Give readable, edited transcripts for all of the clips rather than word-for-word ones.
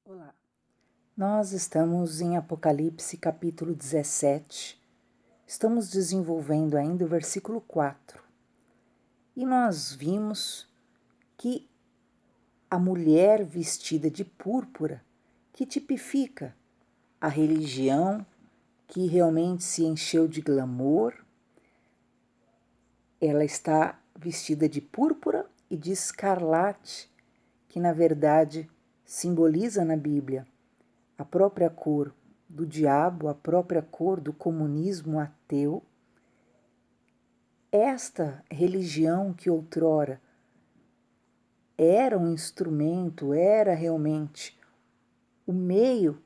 Olá, nós estamos em Apocalipse capítulo 17, estamos desenvolvendo ainda o versículo 4 e nós vimos que a mulher vestida de púrpura, que tipifica a religião que realmente se encheu de glamour, ela está vestida de púrpura e de escarlate, que na verdade simboliza na Bíblia a própria cor do diabo, a própria cor do comunismo ateu. Esta religião que outrora era um instrumento, era realmente o meio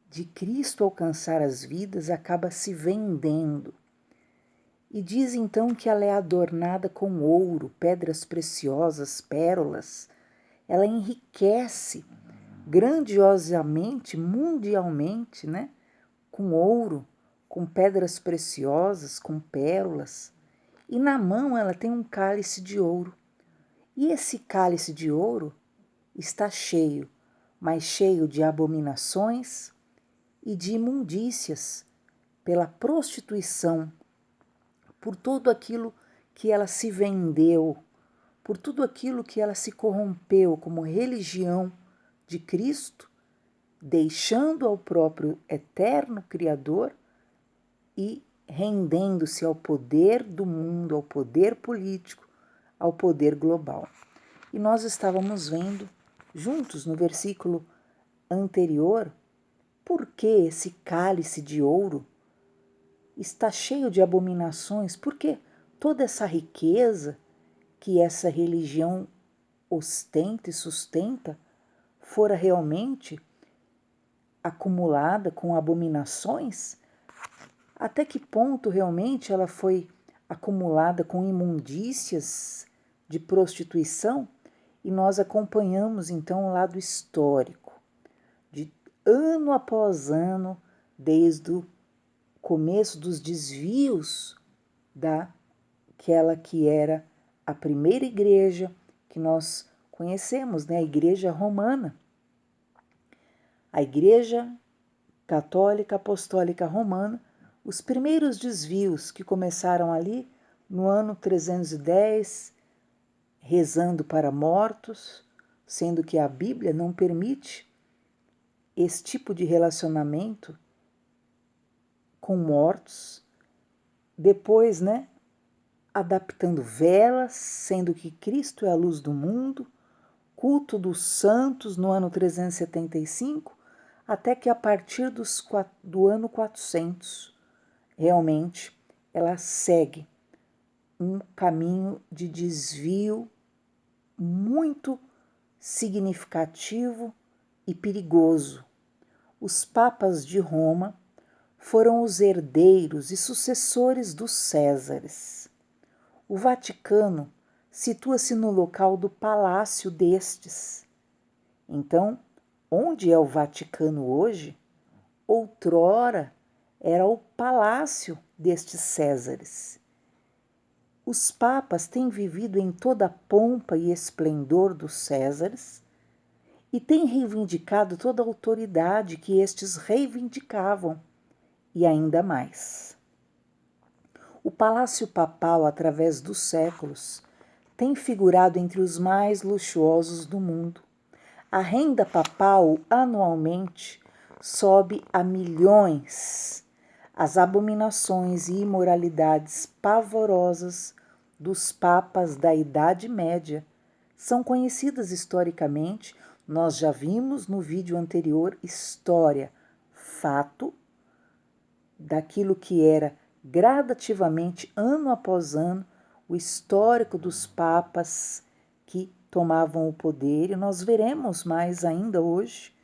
de Cristo alcançar as vidas, acaba se vendendo. E diz então que ela é adornada com ouro, pedras preciosas, pérolas. Ela enriquece grandiosamente, mundialmente, né? Com ouro, com pedras preciosas, com pérolas. E na mão ela tem um cálice de ouro. E esse cálice de ouro está cheio, mas cheio de abominações e de imundícias, pela prostituição, por tudo aquilo que ela se vendeu, por tudo aquilo que ela se corrompeu como religião de Cristo, deixando ao próprio eterno Criador e rendendo-se ao poder do mundo, ao poder político, ao poder global. E nós estávamos vendo juntos no versículo anterior por que esse cálice de ouro está cheio de abominações, porque toda essa riqueza que essa religião ostenta e sustenta fora realmente acumulada com abominações. Até que ponto realmente ela foi acumulada com imundícias de prostituição? E nós acompanhamos então o lado histórico, de ano após ano, desde o começo dos desvios daquela que era a primeira igreja que nós conhecemos, né? A igreja romana. A igreja católica apostólica romana, os primeiros desvios que começaram ali no ano 310, rezando para mortos, sendo que a Bíblia não permite esse tipo de relacionamento com mortos. Depois, né, adaptando velas, sendo que Cristo é a luz do mundo, culto dos santos no ano 375, até que a partir do ano 400, realmente ela segue um caminho de desvio muito significativo e perigoso. Os papas de Roma foram os herdeiros e sucessores dos Césares. O Vaticano situa-se no local do palácio destes. Então, onde é o Vaticano hoje, outrora era o palácio destes Césares. Os papas têm vivido em toda a pompa e esplendor dos Césares e têm reivindicado toda a autoridade que estes reivindicavam, e ainda mais. O palácio papal, através dos séculos, tem figurado entre os mais luxuosos do mundo. A renda papal anualmente sobe a milhões. As abominações e imoralidades pavorosas dos papas da Idade Média são conhecidas historicamente. Nós já vimos no vídeo anterior história, fato, daquilo que era gradativamente, ano após ano, o histórico dos papas que tomavam o poder, e nós veremos mais ainda hoje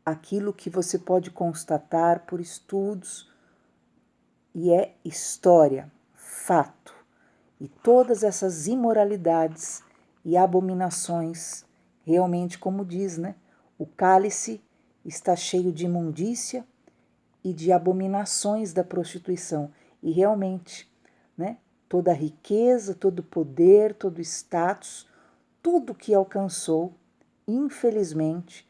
aquilo que você pode constatar por estudos, e é história, fato. E todas essas imoralidades e abominações, realmente como diz, né? O cálice está cheio de imundícia e de abominações da prostituição. E realmente, né? Toda a riqueza, todo o poder, todo o status, tudo que alcançou infelizmente,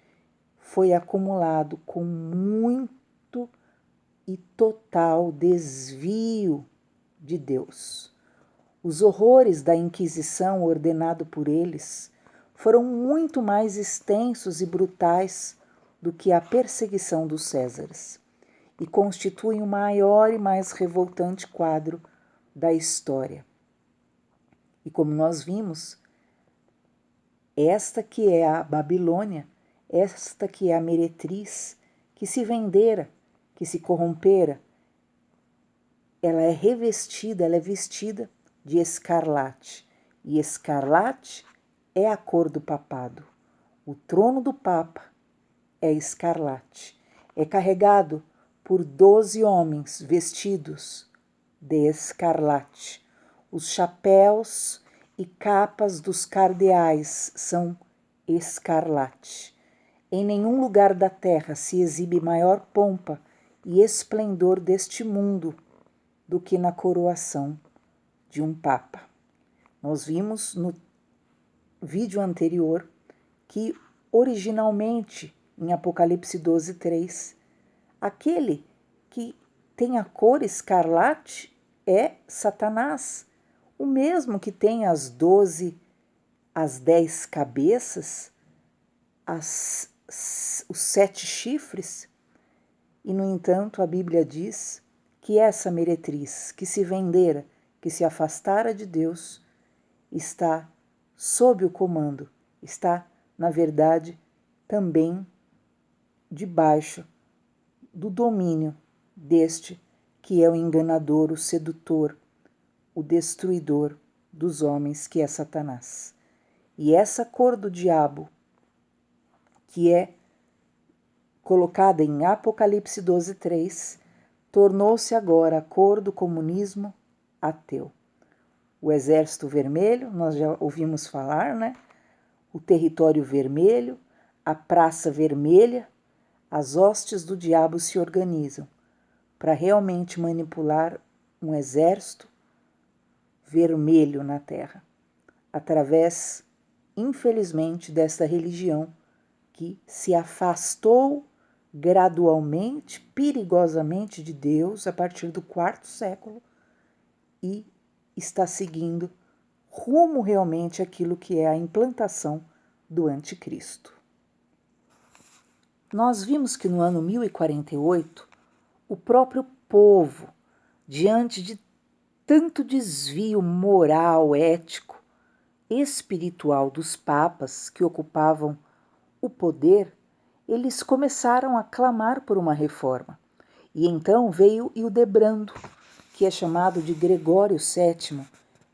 foi acumulado com muito e total desvio de Deus. Os horrores da Inquisição ordenado por eles foram muito mais extensos e brutais do que a perseguição dos Césares e constituem o maior e mais revoltante quadro da história. E como nós vimos, esta que é a Babilônia, esta que é a meretriz, que se vendera, que se corrompera, ela é revestida, ela é vestida de escarlate. E escarlate é a cor do papado. O trono do Papa é escarlate. É carregado por 12 homens vestidos de escarlate. Os chapéus e capas dos cardeais são escarlate. Em nenhum lugar da terra se exibe maior pompa e esplendor deste mundo do que na coroação de um papa. Nós vimos no vídeo anterior que originalmente em Apocalipse 12:3, aquele que tem a cor escarlate é Satanás, o mesmo que tem as 10 cabeças, os 7 chifres, e no entanto a Bíblia diz que essa meretriz que se vendera, que se afastara de Deus, está sob o comando, está, na verdade, também debaixo do domínio deste que é o enganador, o sedutor, o destruidor dos homens, que é Satanás. E essa cor do diabo, que é colocada em Apocalipse 12:3, tornou-se agora a cor do comunismo ateu. O exército vermelho, nós já ouvimos falar, né? O território vermelho, a praça vermelha, as hostes do diabo se organizam para realmente manipular um exército vermelho na terra, através, infelizmente, desta religião que se afastou gradualmente, perigosamente de Deus a partir do 4º século e está seguindo rumo realmente àquilo que é a implantação do anticristo. Nós vimos que no ano 1048, o próprio povo, diante de tanto desvio moral, ético, espiritual dos papas que ocupavam o poder, eles começaram a clamar por uma reforma. E então veio Hildebrando, que é chamado de Gregório VII,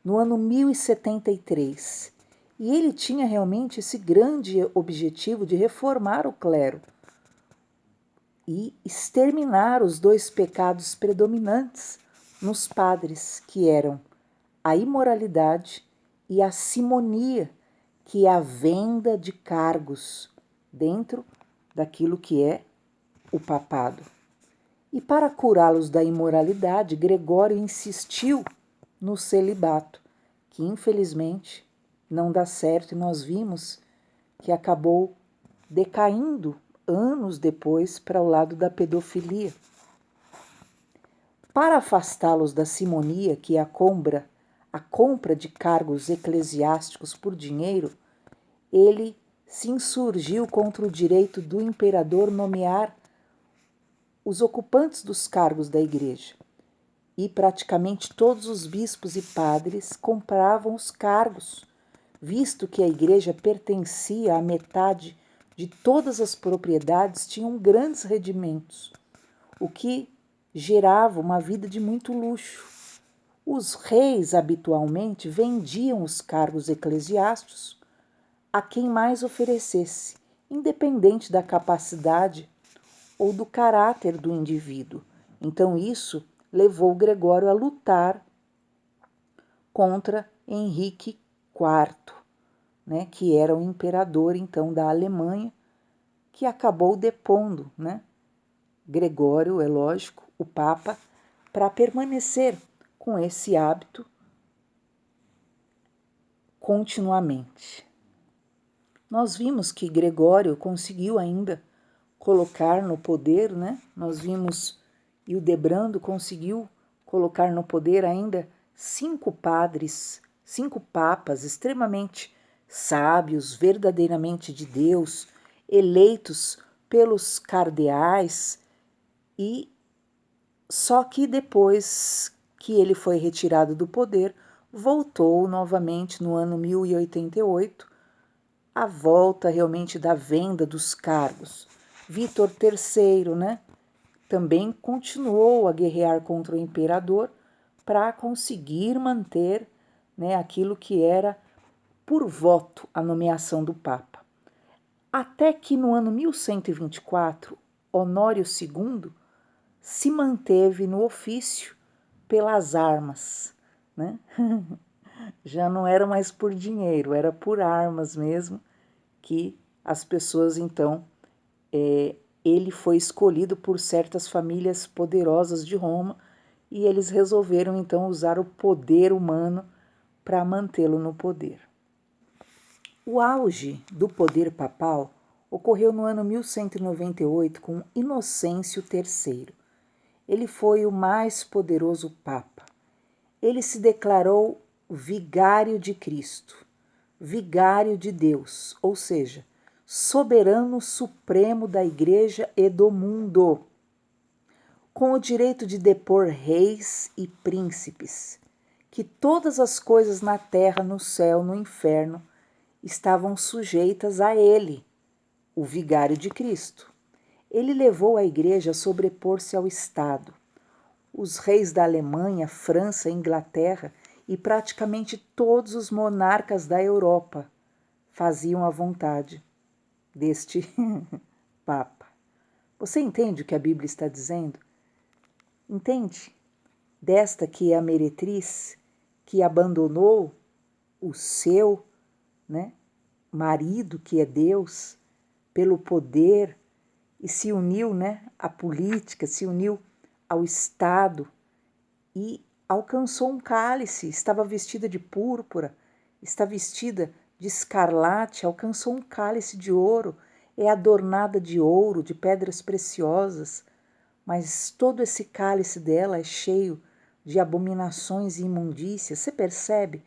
no ano 1073. E ele tinha realmente esse grande objetivo de reformar o clero e exterminar os 2 pecados predominantes nos padres, que eram a imoralidade e a simonia, que é a venda de cargos dentro daquilo que é o papado. E para curá-los da imoralidade, Gregório insistiu no celibato, que infelizmente não dá certo, e nós vimos que acabou decaindo anos depois para o lado da pedofilia. Para afastá-los da simonia, que é a compra de cargos eclesiásticos por dinheiro, ele se insurgiu contra o direito do imperador nomear os ocupantes dos cargos da igreja. E praticamente todos os bispos e padres compravam os cargos, visto que a igreja pertencia à metade de todas as propriedades, tinham grandes rendimentos, o que gerava uma vida de muito luxo. Os reis habitualmente vendiam os cargos eclesiásticos a quem mais oferecesse, independente da capacidade ou do caráter do indivíduo. Então isso levou Gregório a lutar contra Henrique IV, né, que era o imperador então da Alemanha, que acabou depondo, né, Gregório, é lógico, o Papa, para permanecer com esse hábito continuamente. Nós vimos que Gregório conseguiu ainda colocar no poder, né? Nós vimos, Hildebrando conseguiu colocar no poder ainda 5 padres, 5 papas extremamente sábios, verdadeiramente de Deus, eleitos pelos cardeais, e só que depois que ele foi retirado do poder, voltou novamente no ano 1088, a volta realmente da venda dos cargos. Vítor III, né, também continuou a guerrear contra o imperador para conseguir manter, né, aquilo que era por voto a nomeação do Papa. Até que no ano 1124, Honório II se manteve no ofício pelas armas, né? Já não era mais por dinheiro, era por armas mesmo, que as pessoas então, ele foi escolhido por certas famílias poderosas de Roma e eles resolveram então usar o poder humano para mantê-lo no poder. O auge do poder papal ocorreu no ano 1198 com Inocêncio III. Ele foi o mais poderoso papa. Ele se declarou vigário de Cristo, vigário de Deus, ou seja, soberano supremo da Igreja e do mundo, com o direito de depor reis e príncipes, que todas as coisas na terra, no céu, no inferno, estavam sujeitas a ele, o vigário de Cristo. Ele levou a Igreja a sobrepor-se ao Estado. Os reis da Alemanha, França, Inglaterra e praticamente todos os monarcas da Europa faziam a vontade deste Papa. Você entende o que a Bíblia está dizendo? Entende? Desta que é a meretriz, que abandonou o seu, né, marido, que é Deus, pelo poder, e se uniu, né, à política, se uniu ao Estado e alcançou um cálice, estava vestida de púrpura, está vestida de escarlate, alcançou um cálice de ouro, é adornada de ouro, de pedras preciosas, mas todo esse cálice dela é cheio de abominações e imundícias. Você percebe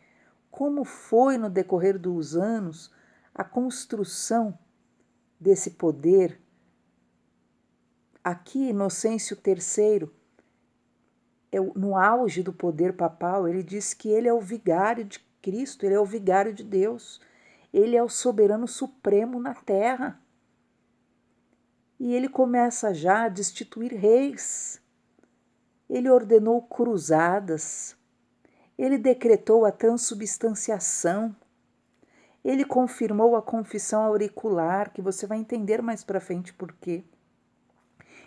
como foi no decorrer dos anos a construção desse poder? Aqui, Inocêncio III, no auge do poder papal, ele diz que ele é o vigário de Cristo, ele é o vigário de Deus, ele é o soberano supremo na terra. E ele começa já a destituir reis, ele ordenou cruzadas, ele decretou a transubstanciação, ele confirmou a confissão auricular, que você vai entender mais para frente por quê.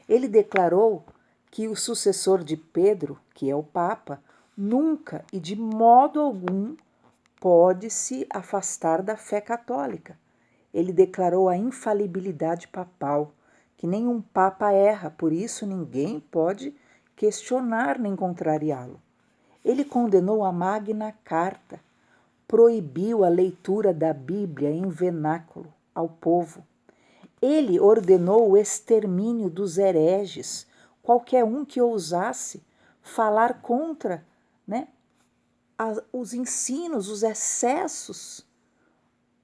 Ele declarou que o sucessor de Pedro, que é o Papa, nunca e de modo algum pode se afastar da fé católica. Ele declarou a infalibilidade papal, que nenhum Papa erra, por isso ninguém pode questionar nem contrariá-lo. Ele condenou a Magna Carta, proibiu a leitura da Bíblia em vernáculo ao povo. Ele ordenou o extermínio dos hereges, qualquer um que ousasse falar contra, né, os ensinos, os excessos.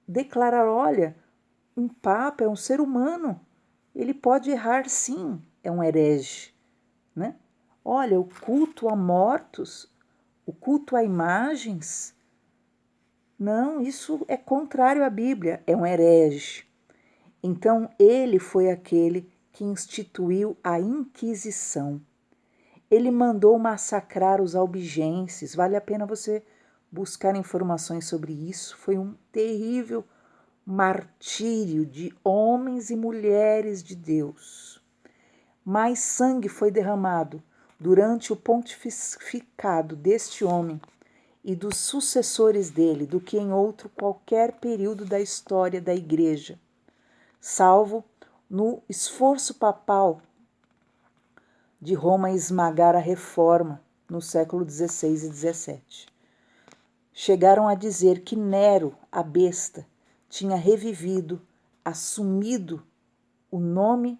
Declarar, olha, um papa é um ser humano, ele pode errar sim, é um herege, né? Olha, o culto a mortos, o culto a imagens, não, isso é contrário à Bíblia, é um herege. Então, ele foi aquele que instituiu a Inquisição. Ele mandou massacrar os albigenses. Vale a pena você buscar informações sobre isso. Foi um terrível martírio de homens e mulheres de Deus. Mais sangue foi derramado durante o pontificado deste homem e dos sucessores dele do que em outro qualquer período da história da Igreja, salvo no esforço papal de Roma esmagar a reforma no século XVI e XVII. Chegaram a dizer que Nero, a besta, tinha revivido, assumido o nome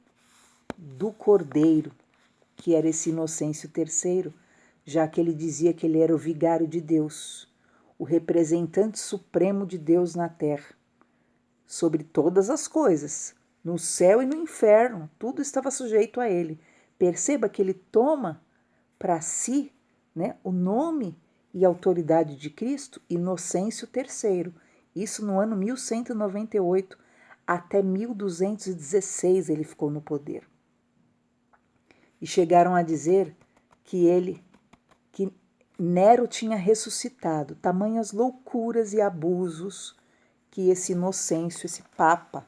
do Cordeiro, que era esse Inocêncio III, já que ele dizia que ele era o vigário de Deus, o representante supremo de Deus na terra, sobre todas as coisas, no céu e no inferno, tudo estava sujeito a ele. Perceba que ele toma para si, né, o nome e autoridade de Cristo, Inocêncio III. Isso no ano 1198 até 1216 ele ficou no poder. E chegaram a dizer que Nero tinha ressuscitado, tamanhas loucuras e abusos que esse Inocêncio, esse Papa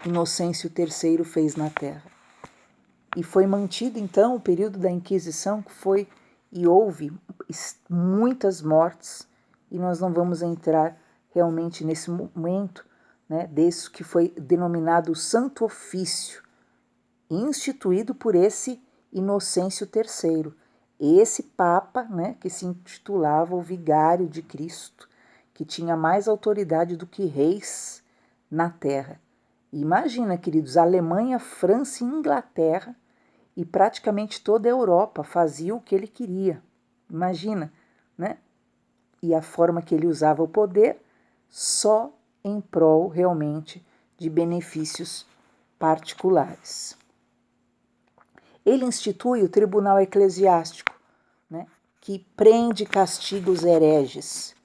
Inocêncio III fez na Terra. E foi mantido então o período da Inquisição, que foi e houve muitas mortes, e nós não vamos entrar realmente nesse momento, né, desse que foi denominado o Santo Ofício, instituído por esse Inocêncio III, esse Papa, né, que se intitulava o Vigário de Cristo, que tinha mais autoridade do que reis na terra. Imagina, queridos, Alemanha, França e Inglaterra e praticamente toda a Europa fazia o que ele queria. Imagina, né? E a forma que ele usava o poder só em prol realmente de benefícios particulares. Ele institui o Tribunal Eclesiástico, né, que prende e castiga os hereges.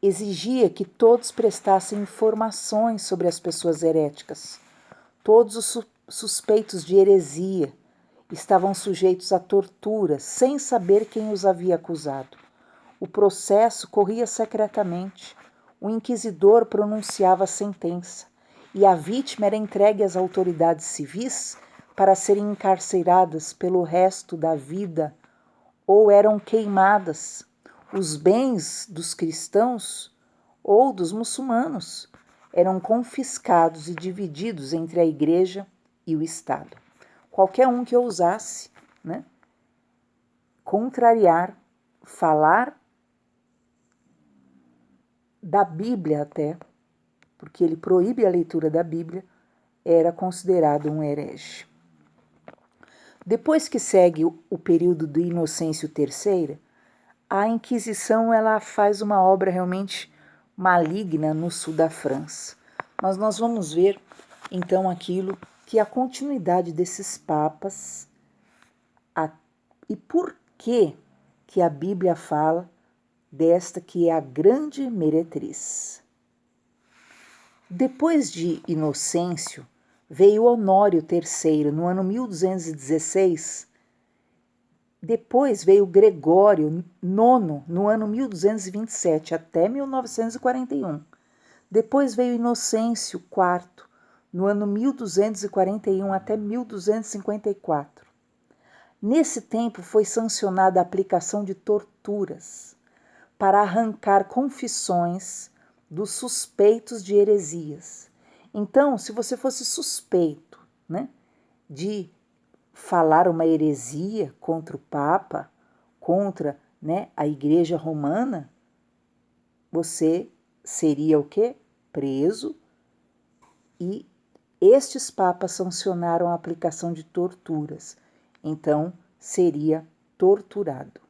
Exigia que todos prestassem informações sobre as pessoas heréticas. Todos os suspeitos de heresia estavam sujeitos a tortura, sem saber quem os havia acusado. O processo corria secretamente. O inquisidor pronunciava a sentença e a vítima era entregue às autoridades civis para serem encarceradas pelo resto da vida ou eram queimadas. Os bens dos cristãos ou dos muçulmanos eram confiscados e divididos entre a igreja e o Estado. Qualquer um que ousasse, né, contrariar, falar da Bíblia até, porque ele proíbe a leitura da Bíblia, era considerado um herege. Depois que segue o período do Inocêncio III, a Inquisição ela faz uma obra realmente maligna no sul da França. Mas nós vamos ver então aquilo que é a continuidade desses papas e por que a Bíblia fala desta que é a grande meretriz. Depois de Inocêncio, veio Honório III, no ano 1216. Depois veio Gregório IX, no ano 1227, até 1941. Depois veio Inocêncio IV, no ano 1241 até 1254. Nesse tempo foi sancionada a aplicação de torturas para arrancar confissões dos suspeitos de heresias. Então, se você fosse suspeito, né, de falar uma heresia contra o Papa, contra, né, a Igreja Romana, você seria o quê? Preso, e estes papas sancionaram a aplicação de torturas. Então, seria torturado.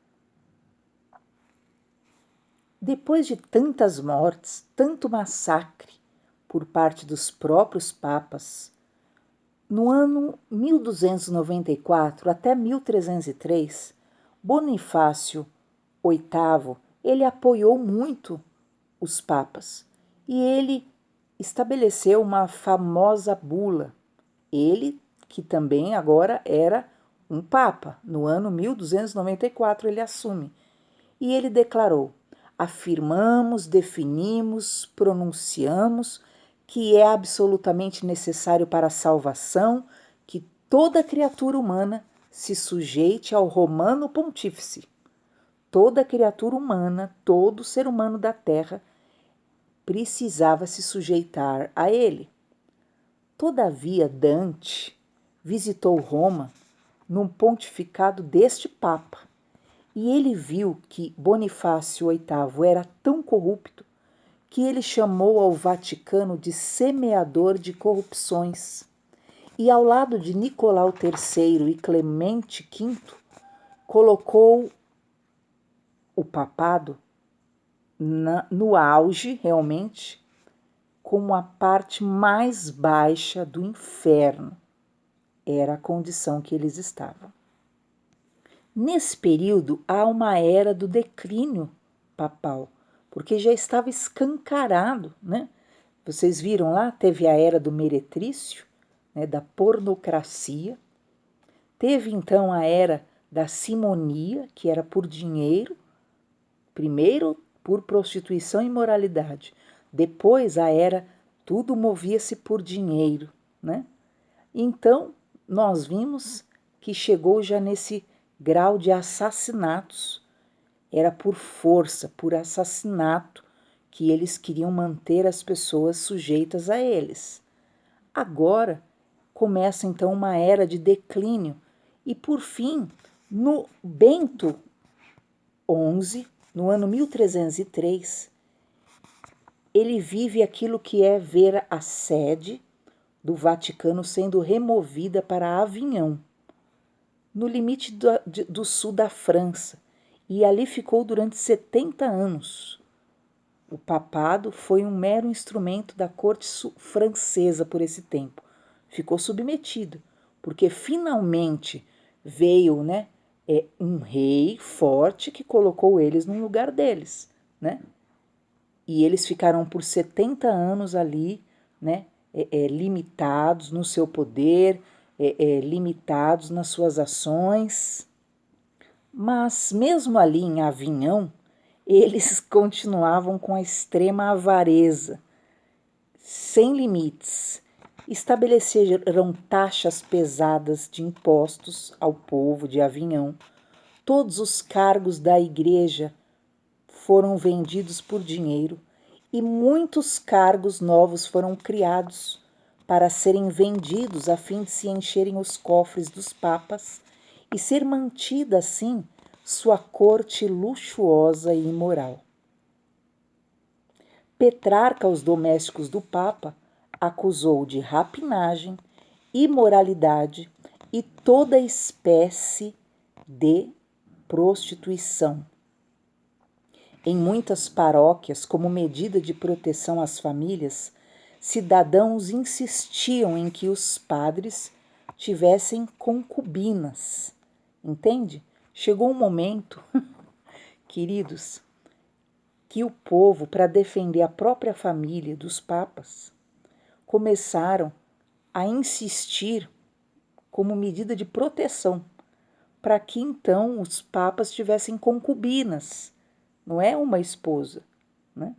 Depois de tantas mortes, tanto massacre por parte dos próprios papas, no ano 1294 até 1303, Bonifácio VIII, ele apoiou muito os papas e ele estabeleceu uma famosa bula. Ele, que também agora era um papa, no ano 1294 ele assume, e ele declarou: afirmamos, definimos, pronunciamos que é absolutamente necessário para a salvação que toda criatura humana se sujeite ao Romano Pontífice. Toda criatura humana, todo ser humano da terra precisava se sujeitar a ele. Todavia, Dante visitou Roma num pontificado deste Papa e ele viu que Bonifácio VIII era tão corrupto que ele chamou ao Vaticano de semeador de corrupções. E ao lado de Nicolau III e Clemente V, colocou o papado no auge, realmente, como a parte mais baixa do inferno. Era a condição que eles estavam. Nesse período, há uma era do declínio papal, porque já estava escancarado, né? Vocês viram lá, teve a era do meretrício, né, da pornocracia. Teve então a era da simonia, que era por dinheiro, primeiro por prostituição e imoralidade, depois a era tudo movia-se por dinheiro, né? Então, nós vimos que chegou já nesse grau de assassinatos. Era por força, por assassinato, que eles queriam manter as pessoas sujeitas a eles. Agora começa então uma era de declínio e, por fim, no Bento XI, no ano 1303, ele vive aquilo que é ver a sede do Vaticano sendo removida para Avignon, no limite do sul da França, e ali ficou durante 70 anos. O papado foi um mero instrumento da corte francesa por esse tempo. Ficou submetido, porque finalmente veio, né, um rei forte que colocou eles no lugar deles, né? E eles ficaram por 70 anos ali, né, limitados no seu poder, limitados nas suas ações. Mas mesmo ali em Avignon, eles continuavam com a extrema avareza, sem limites. Estabeleceram taxas pesadas de impostos ao povo de Avignon. Todos os cargos da igreja foram vendidos por dinheiro e muitos cargos novos foram criados para serem vendidos a fim de se encherem os cofres dos papas e ser mantida assim sua corte luxuosa e imoral. Petrarca, os domésticos do Papa, acusou de rapinagem, imoralidade e toda espécie de prostituição. Em muitas paróquias, como medida de proteção às famílias, cidadãos insistiam em que os padres tivessem concubinas. Entende? Chegou um momento, queridos, que o povo, para defender a própria família dos papas, começaram a insistir como medida de proteção, para que então os papas tivessem concubinas, não é uma esposa, né?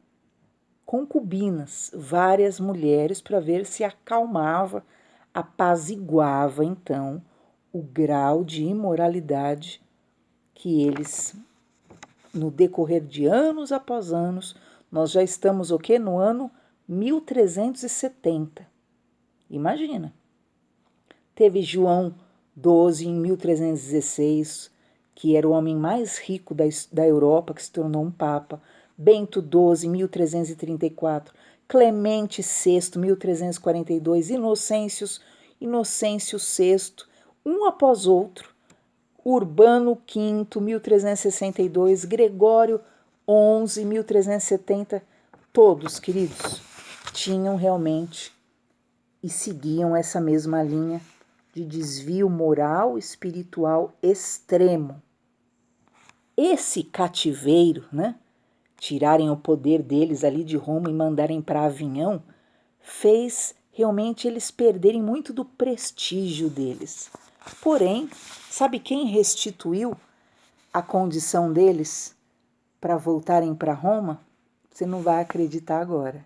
Concubinas, várias mulheres, para ver se acalmava, apaziguava então o grau de imoralidade que eles, no decorrer de anos após anos, nós já estamos o quê? No ano 1370. Imagina. Teve João XII em 1316, que era o homem mais rico da Europa, que se tornou um papa. Bento XII, 1334. Clemente VI, 1342. Inocêncio VI, um após outro. Urbano V, 1362, Gregório XI, 1370, todos, queridos, tinham realmente e seguiam essa mesma linha de desvio moral e espiritual extremo. Esse cativeiro, né, tirarem o poder deles ali de Roma e mandarem para Avignon, fez realmente eles perderem muito do prestígio deles. Porém, sabe quem restituiu a condição deles para voltarem para Roma? Você não vai acreditar agora.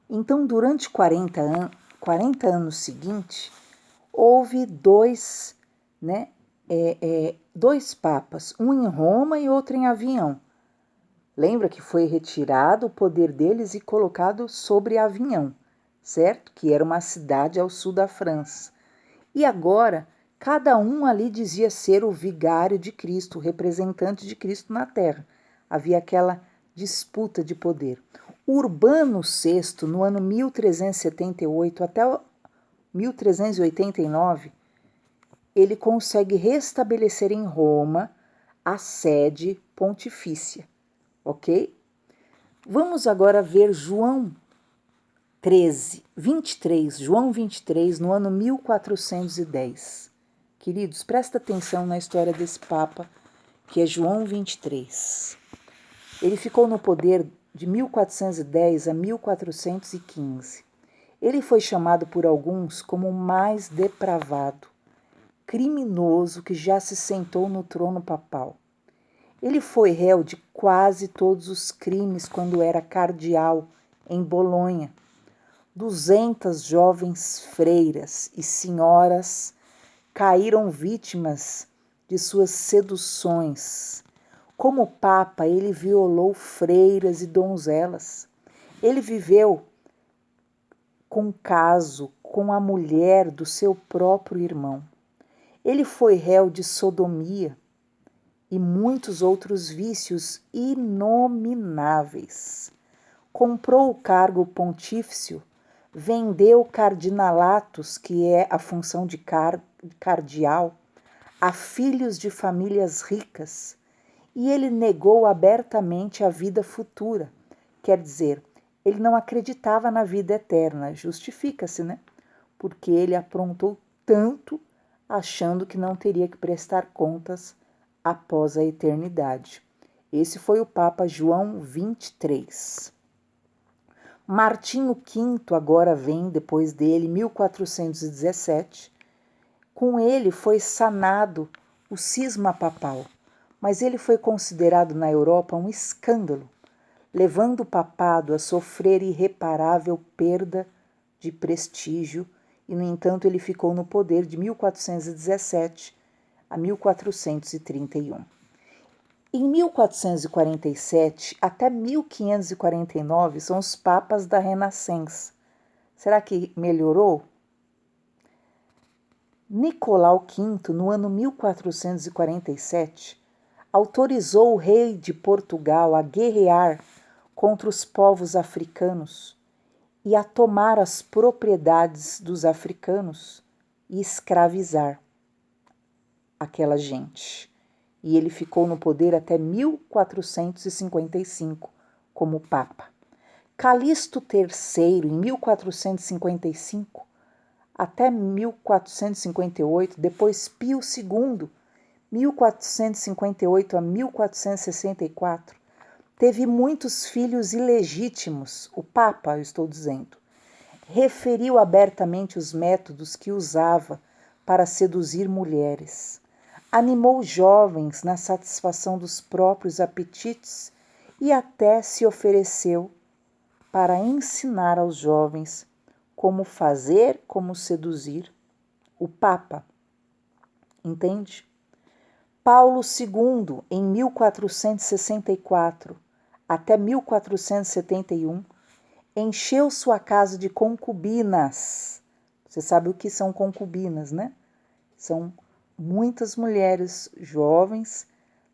Então, durante 40 anos seguintes, houve dois papas, um em Roma e outro em Avignon. Lembra que foi retirado o poder deles e colocado sobre Avignon, certo? Que era uma cidade ao sul da França. E agora, cada um ali dizia ser o vigário de Cristo, o representante de Cristo na terra. Havia aquela disputa de poder. Urbano VI, no ano 1378 até 1389, ele consegue restabelecer em Roma a sede pontifícia, ok? Vamos agora ver João 23, no ano 1410. Queridos, presta atenção na história desse Papa, que é João 23. Ele ficou no poder de 1410 a 1415. Ele foi chamado por alguns como o mais depravado, criminoso que já se sentou no trono papal. Ele foi réu de quase todos os crimes quando era cardeal em Bolonha. 200 jovens freiras e senhoras caíram vítimas de suas seduções. Como papa, ele violou freiras e donzelas. Ele viveu com caso com a mulher do seu próprio irmão. Ele foi réu de sodomia e muitos outros vícios inomináveis. Comprou o cargo pontífice, vendeu cardinalatos, que é a função de cardeal, a filhos de famílias ricas, e ele negou abertamente a vida futura. Quer dizer, ele não acreditava na vida eterna. Justifica-se, né? Porque ele aprontou tanto, achando que não teria que prestar contas após a eternidade. Esse foi o Papa João 23. Martinho V agora vem depois dele, 1417. Com ele foi sanado o cisma papal, mas ele foi considerado na Europa um escândalo, levando o papado a sofrer irreparável perda de prestígio, e, no entanto, ele ficou no poder de 1417 a 1431. Em 1447 até 1549 são os papas da Renascença. Será que melhorou? Nicolau V, no ano 1447, autorizou o rei de Portugal a guerrear contra os povos africanos e a tomar as propriedades dos africanos e escravizar aquela gente. E ele ficou no poder até 1455 como Papa. Calixto III, em 1455 até 1458, depois Pio II, 1458 a 1464, teve muitos filhos ilegítimos. O Papa, eu estou dizendo, referiu abertamente os métodos que usava para seduzir mulheres. Animou jovens na satisfação dos próprios apetites e até se ofereceu para ensinar aos jovens como fazer, como seduzir. O Papa, entende? Paulo II, em 1464 até 1471, encheu sua casa de concubinas. Você sabe o que são concubinas, né? São muitas mulheres jovens,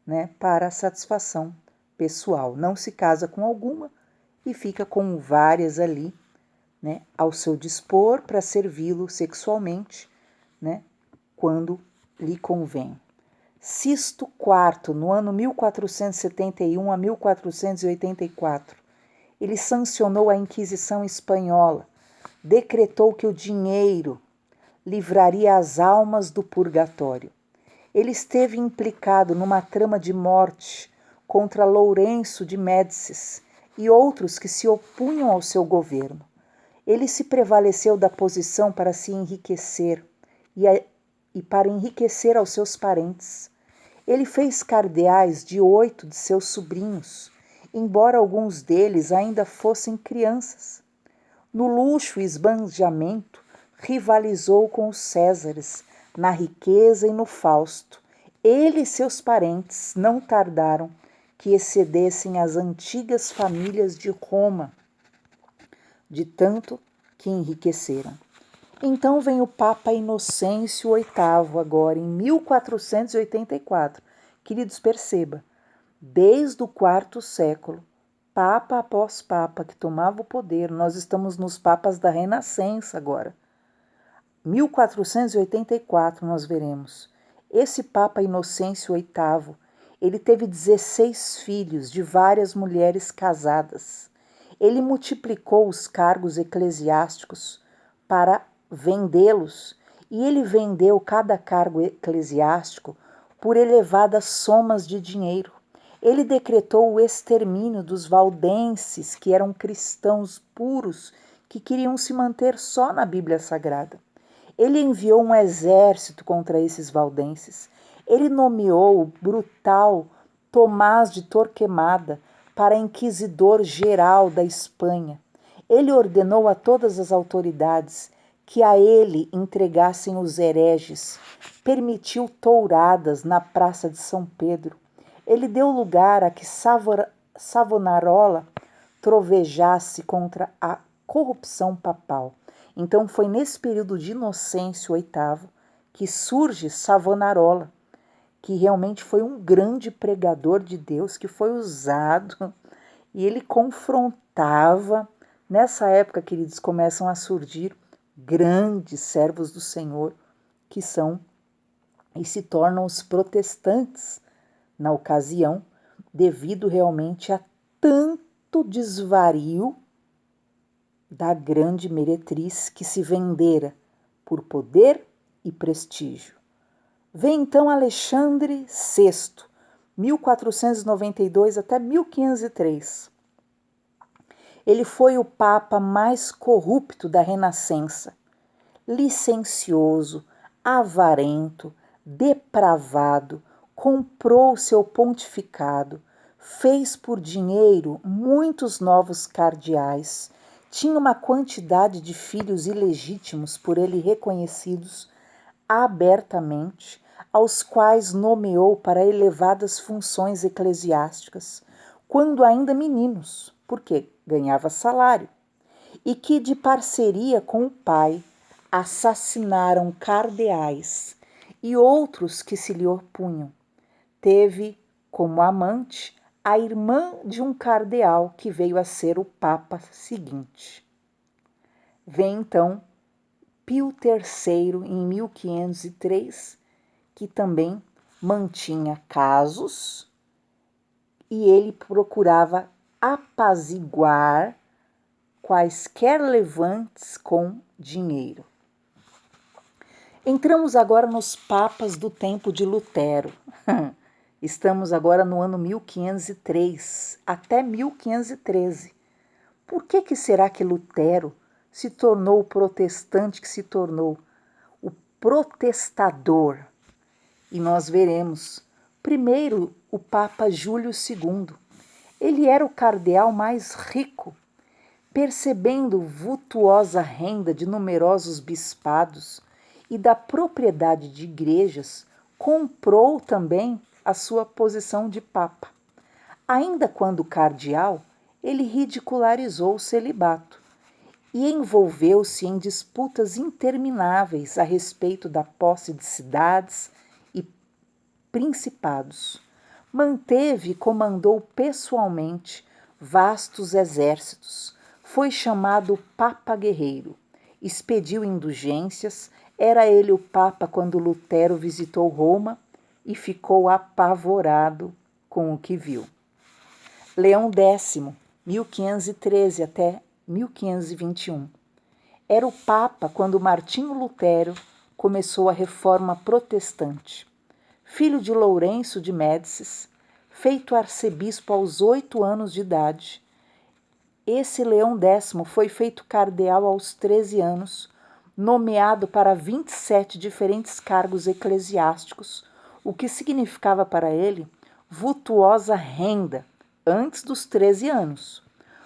né, para satisfação pessoal. Não se casa com alguma e fica com várias ali, né, ao seu dispor para servi-lo sexualmente, né, quando lhe convém. Sisto IV, no ano 1471 a 1484, ele sancionou a Inquisição espanhola, decretou que o dinheiro livraria as almas do purgatório. Ele esteve implicado numa trama de morte contra Lourenço de Médicis e outros que se opunham ao seu governo. Ele se prevaleceu da posição para se enriquecer e para enriquecer aos seus parentes. Ele fez cardeais de 8 de seus sobrinhos, embora alguns deles ainda fossem crianças. No luxo e esbanjamento, rivalizou com os Césares, na riqueza e no fausto. Ele e seus parentes não tardaram que excedessem as antigas famílias de Roma, de tanto que enriqueceram. Então vem o Papa Inocêncio VIII, agora em 1484. Queridos, perceba, desde o quarto século, papa após papa que tomava o poder. Nós estamos nos papas da Renascença agora. 1484 nós veremos. Esse Papa Inocêncio VIII, ele teve 16 filhos de várias mulheres casadas. Ele multiplicou os cargos eclesiásticos para vendê-los, e ele vendeu cada cargo eclesiástico por elevadas somas de dinheiro. Ele decretou o extermínio dos valdenses, que eram cristãos puros, que queriam se manter só na Bíblia Sagrada. Ele enviou um exército contra esses valdenses. Ele nomeou o brutal Tomás de Torquemada para inquisidor geral da Espanha. Ele ordenou a todas as autoridades que a ele entregassem os hereges. Permitiu touradas na Praça de São Pedro. Ele deu lugar a que Savonarola trovejasse contra a corrupção papal. Então foi nesse período de Inocêncio VIII que surge Savonarola, que realmente foi um grande pregador de Deus, que foi usado, e ele confrontava. Nessa época, queridos, começam a surgir grandes servos do Senhor, que são e se tornam os protestantes na ocasião, devido realmente a tanto desvario da grande meretriz que se vendera por poder e prestígio. Vem então Alexandre VI, 1492 até 1503. Ele foi o papa mais corrupto da Renascença, licencioso, avarento, depravado, comprou seu pontificado, fez por dinheiro muitos novos cardeais, tinha uma quantidade de filhos ilegítimos por ele reconhecidos abertamente, aos quais nomeou para elevadas funções eclesiásticas, quando ainda meninos, porque ganhava salário, e que de parceria com o pai assassinaram cardeais e outros que se lhe opunham. Teve como amante a irmã de um cardeal que veio a ser o Papa seguinte. Vem então Pio III em 1503, que também mantinha casos e ele procurava apaziguar quaisquer levantes com dinheiro. Entramos agora nos papas do tempo de Lutero. Estamos agora no ano 1503 até 1513. Por que será que Lutero se tornou o protestante que se tornou? O protestador. E nós veremos, primeiro, o Papa Júlio II. Ele era o cardeal mais rico, percebendo vultuosa renda de numerosos bispados e da propriedade de igrejas, comprou também a sua posição de papa. Ainda quando cardeal, ele ridicularizou o celibato e envolveu-se em disputas intermináveis a respeito da posse de cidades e principados. Manteve e comandou pessoalmente vastos exércitos. Foi chamado Papa Guerreiro. Expediu indulgências. Era ele o Papa quando Lutero visitou Roma e ficou apavorado com o que viu. Leão X, 1513 até 1521. Era o Papa quando Martinho Lutero começou a reforma protestante. Filho de Lourenço de Médicis, feito arcebispo aos 8 anos de idade. Esse Leão X foi feito cardeal aos 13 anos, nomeado para 27 diferentes cargos eclesiásticos, o que significava para ele vultuosa renda antes dos 13 anos.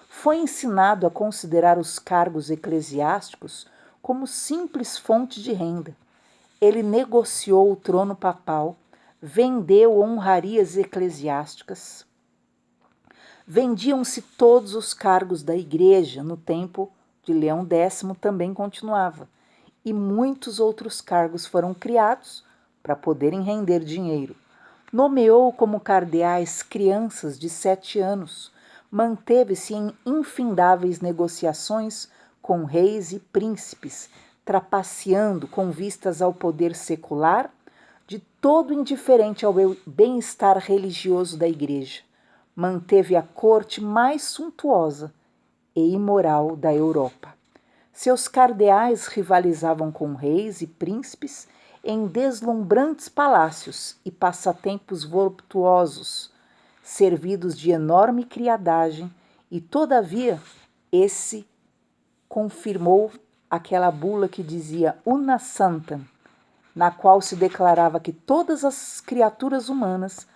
Foi ensinado a considerar os cargos eclesiásticos como simples fonte de renda. Ele negociou o trono papal, vendeu honrarias eclesiásticas. Vendiam-se todos os cargos da igreja, no tempo de Leão X também continuava, e muitos outros cargos foram criados para poderem render dinheiro. Nomeou como cardeais crianças de 7 anos, Manteve-se em infindáveis negociações com reis e príncipes, trapaceando com vistas ao poder secular, de todo indiferente ao bem-estar religioso da Igreja. Manteve a corte mais suntuosa e imoral da Europa. Seus cardeais rivalizavam com reis e príncipes em deslumbrantes palácios e passatempos voluptuosos, servidos de enorme criadagem, e todavia esse confirmou aquela bula que dizia Una Sanctam, na qual se declarava que todas as criaturas humanas